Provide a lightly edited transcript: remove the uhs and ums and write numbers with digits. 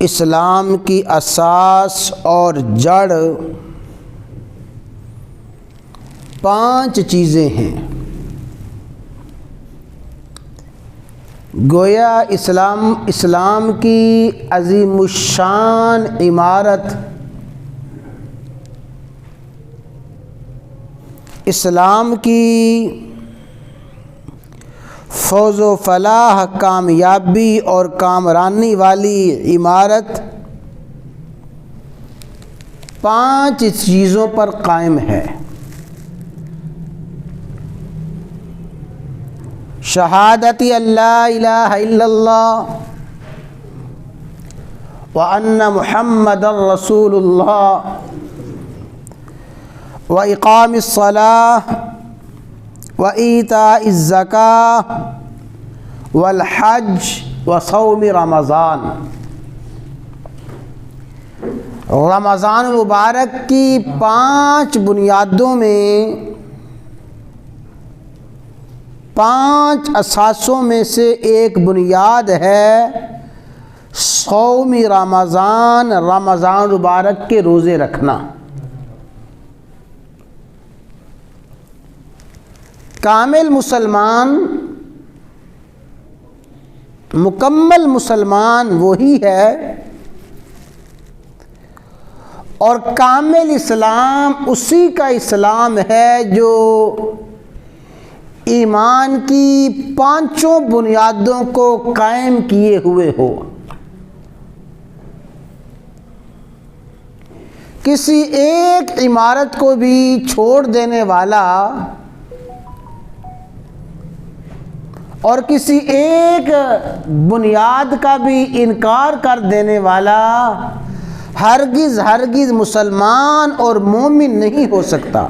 اسلام کی اساس اور جڑ 5 چیزیں ہیں۔ گویا اسلام کی عظیم الشان عمارت، اسلام کی فوز و فلاح، کامیابی اور کامرانی والی عمارت 5 چیزوں پر قائم ہے۔ شہادت اللہ الہ الا اللہ وان محمد رسول اللہ واقام الصلاۃ وایتاء الزکاۃ والحج وصوم رمضان۔ رمضان المبارک کی 5 بنیادوں میں، 5 اساسوں میں سے ایک بنیاد ہے صوم رمضان، رمضان المبارک کے روزے رکھنا۔ کامل مسلمان، مکمل مسلمان وہی ہے، اور کامل اسلام اسی کا اسلام ہے جو ایمان کی 5 بنیادوں کو قائم کیے ہوئے ہو۔ کسی ایک عمارت کو بھی چھوڑ دینے والا اور کسی ایک بنیاد کا بھی انکار کر دینے والا ہرگز مسلمان اور مومن نہیں ہو سکتا۔